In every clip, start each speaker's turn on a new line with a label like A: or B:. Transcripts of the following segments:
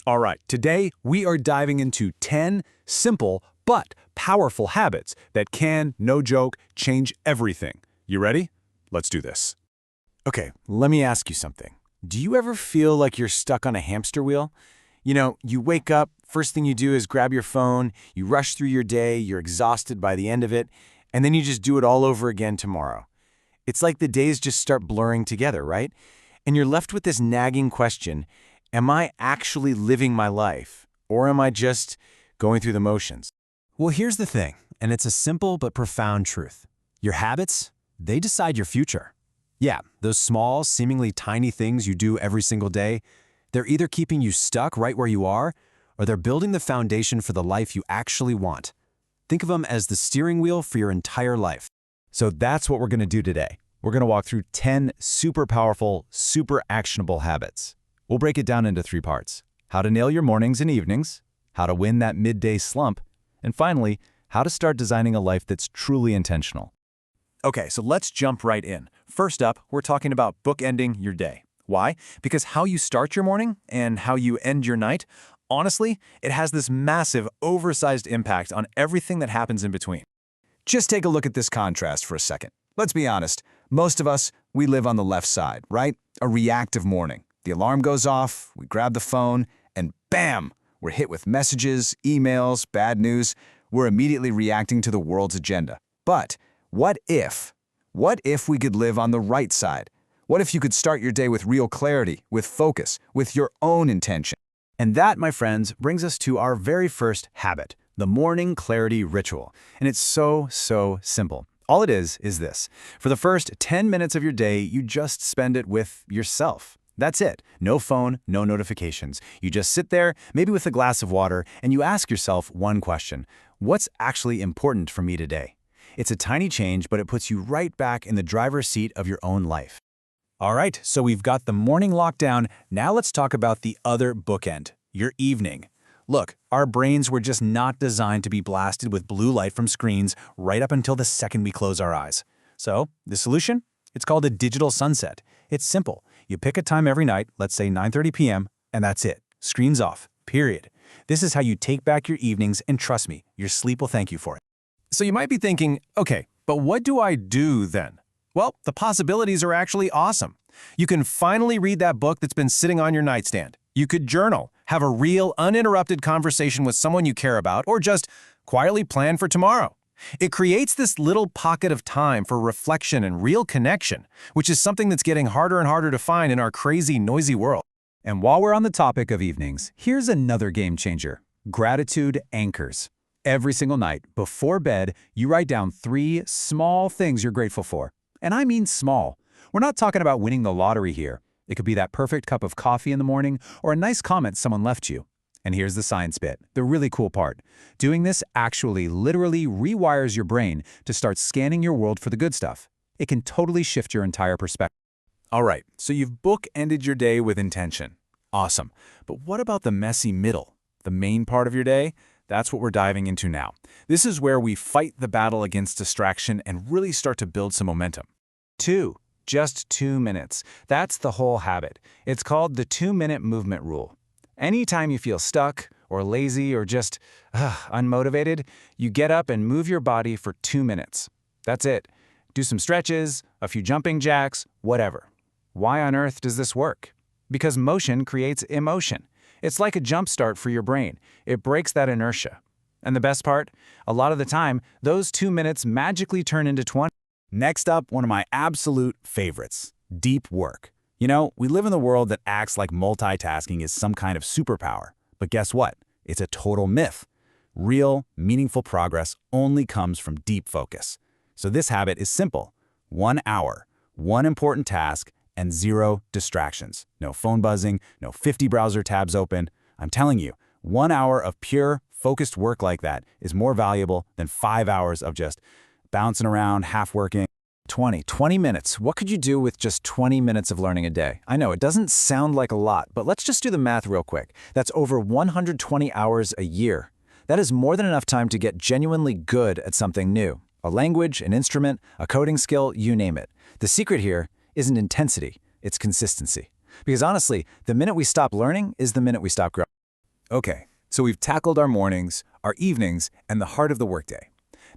A: All right, today we are diving into 10 simple but powerful habits that can, no joke, change everything. You ready? Let's do this. Okay, let me ask you something. Do you ever feel like you're stuck on a hamster wheel? You wake up, first thing you do is grab your phone, you rush through your day, you're exhausted by the end of it, and then you just do it all over again tomorrow. It's like the days just start blurring together, right? And you're left with this nagging question: am I actually living my life, or am I just going through the motions?
B: Well, here's the thing, and it's a simple but profound truth. Your habits, they decide your future. Yeah, those small, seemingly tiny things you do every single day, they're either keeping you stuck right where you are, or they're building the foundation for the life you actually want. Think of them as the steering wheel for your entire life.
C: So that's what we're going to do today. We're going to walk through 10 super powerful, super actionable habits. We'll break it down into 3 parts: how to nail your mornings and evenings, how to win that midday slump, and finally, how to start designing a life that's truly intentional.
A: Okay, so let's jump right in. First up, we're talking about bookending your day. Why? Because how you start your morning and how you end your night, honestly, it has this massive, oversized impact on everything that happens in between. Just take a look at this contrast for a second. Let's be honest, most of us, we live on the left side, right? A reactive morning. The alarm goes off, we grab the phone, and bam! We're hit with messages, emails, bad news. We're immediately reacting to the world's agenda. But what if? What if we could live on the right side? What if you could start your day with real clarity, with focus, with your own intention?
B: And that, my friends, brings us to our very first habit, the morning clarity ritual. And it's so simple. All it is this. For the first 10 minutes of your day, you just spend it with yourself. That's it. No phone, no notifications. You just sit there, maybe with a glass of water, and you ask yourself one question: what's actually important for me today? It's a tiny change, but it puts you right back in the driver's seat of your own life. All right, so we've got the morning locked down. Now let's talk about the other bookend, your evening. Look, our brains were just not designed to be blasted with blue light from screens right up until the second we close our eyes. So, the solution? It's called a digital sunset. It's simple. You pick a time every night, let's say 9:30 p.m., and that's it. Screens off, period. This is how you take back your evenings, and trust me, your sleep will thank you for it. So you might be thinking, okay, but what do I do then? Well, the possibilities are actually awesome. You can finally read that book that's been sitting on your nightstand. You could journal, have a real, uninterrupted conversation with someone you care about, or just quietly plan for tomorrow. It creates this little pocket of time for reflection and real connection, which is something that's getting harder and harder to find in our crazy, noisy world.
C: And while we're on the topic of evenings, here's another game changer: gratitude anchors. Every single night, before bed, you write down 3 small things you're grateful for. And I mean small. We're not talking about winning the lottery here. It could be that perfect cup of coffee in the morning or a nice comment someone left you. And here's the science bit, the really cool part. Doing this actually literally rewires your brain to start scanning your world for the good stuff. It can totally shift your entire perspective.
A: All right, so you've bookended your day with intention. Awesome. But what about the messy middle? The main part of your day? That's what we're diving into now. This is where we fight the battle against distraction and really start to build some momentum. Just 2 minutes. That's the whole habit. It's called the 2-minute movement rule. Anytime you feel stuck or lazy or just unmotivated, you get up and move your body for 2 minutes. That's it. Do some stretches, a few jumping jacks, whatever. Why on earth does this work? Because motion creates emotion. It's like a jump start for your brain. It breaks that inertia. And the best part? A lot of the time, those 2 minutes magically turn into 20.
B: Next up, one of my absolute favorites, deep work. We live in a world that acts like multitasking is some kind of superpower. But guess what? It's a total myth. Real, meaningful progress only comes from deep focus. So this habit is simple. 1 hour, one important task, and 0 distractions. No phone buzzing, no 50 browser tabs open. I'm telling you, 1 hour of pure, focused work like that is more valuable than 5 hours of just bouncing around, half working.
C: 20 minutes. What could you do with just 20 minutes of learning a day? I know it doesn't sound like a lot, but let's just do the math real quick. That's over 120 hours a year. That is more than enough time to get genuinely good at something new. A language, an instrument, a coding skill, you name it. The secret here isn't intensity, it's consistency. Because honestly, the minute we stop learning is the minute we stop growing.
A: Okay, so we've tackled our mornings, our evenings, and the heart of the workday.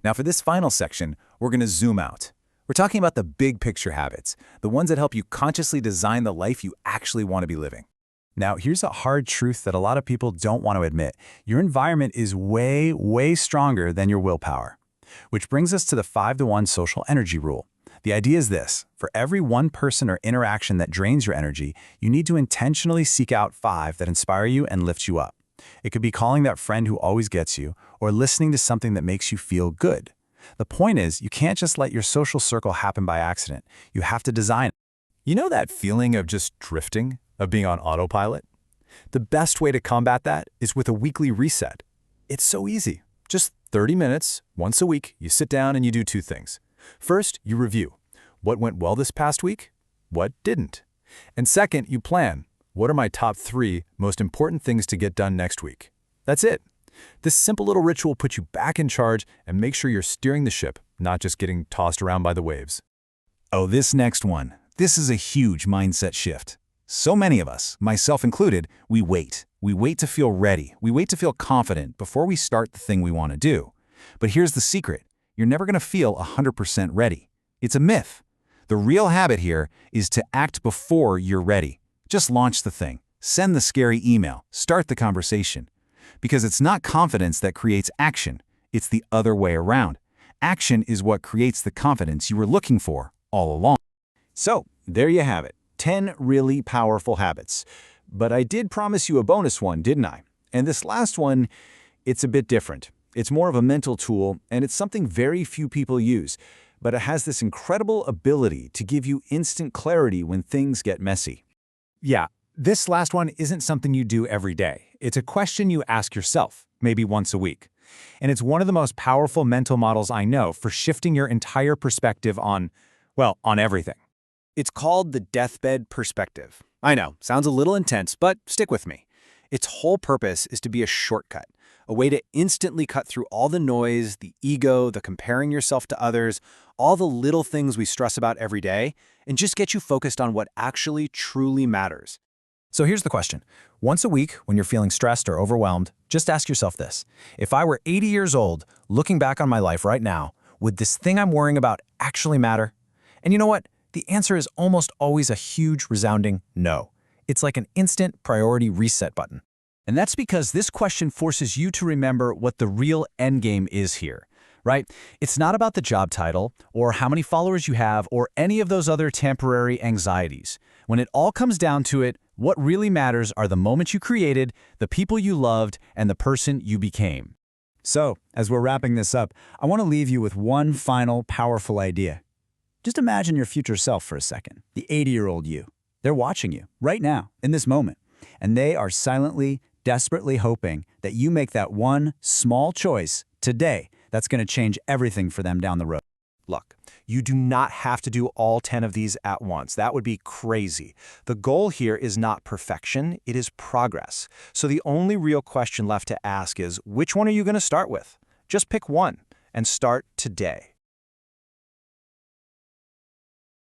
A: Now for this final section, we're going to zoom out. We're talking about the big picture habits, the ones that help you consciously design the life you actually want to be living.
C: Now, here's a hard truth that a lot of people don't want to admit. Your environment is way, way stronger than your willpower. Which brings us to the 5-to-1 social energy rule. The idea is this: for every one person or interaction that drains your energy, you need to intentionally seek out 5 that inspire you and lift you up. It could be calling that friend who always gets you, or listening to something that makes you feel good. The point is, you can't just let your social circle happen by accident. You have to design it.
B: You know that feeling of just drifting, of being on autopilot? The best way to combat that is with a weekly reset. It's so easy. Just 30 minutes, once a week, you sit down and you do 2 things. First, you review. What went well this past week? What didn't? And second, you plan. What are my top 3 most important things to get done next week? That's it. This simple little ritual puts you back in charge and makes sure you're steering the ship, not just getting tossed around by the waves.
A: Oh, this next one. This is a huge mindset shift. So many of us, myself included, we wait. We wait to feel ready. We wait to feel confident before we start the thing we want to do. But here's the secret. You're never going to feel 100% ready. It's a myth. The real habit here is to act before you're ready. Just launch the thing. Send the scary email. Start the conversation. Because it's not confidence that creates action. It's the other way around. Action is what creates the confidence you were looking for all along. So, there you have it. 10 really powerful habits. But I did promise you a bonus one, didn't I? And this last one, it's a bit different. It's more of a mental tool, and it's something very few people use. But it has this incredible ability to give you instant clarity when things get messy.
C: Yeah, this last one isn't something you do every day. It's a question you ask yourself, maybe once a week. And it's one of the most powerful mental models I know for shifting your entire perspective on, well, on everything.
B: It's called the deathbed perspective. I know, sounds a little intense, but stick with me. Its whole purpose is to be a shortcut, a way to instantly cut through all the noise, the ego, the comparing yourself to others, all the little things we stress about every day, and just get you focused on what actually truly matters.
C: So here's the question. Once a week, when you're feeling stressed or overwhelmed, just ask yourself this. If I were 80 years old, looking back on my life right now, would this thing I'm worrying about actually matter? And you know what? The answer is almost always a huge, resounding no. It's like an instant priority reset button. And that's because this question forces you to remember what the real endgame is here, right? It's not about the job title or how many followers you have or any of those other temporary anxieties. When it all comes down to it, what really matters are the moments you created, the people you loved, and the person you became. So, as we're wrapping this up, I want to leave you with one final powerful idea. Just imagine your future self for a second, the 80-year-old you. They're watching you right now, in this moment, and they are silently, desperately hoping that you make that one small choice today that's going to change everything for them down the road.
B: Look, you do not have to do all 10 of these at once. That would be crazy. The goal here is not perfection, it is progress. So the only real question left to ask is, which one are you going to start with? Just pick one and start today.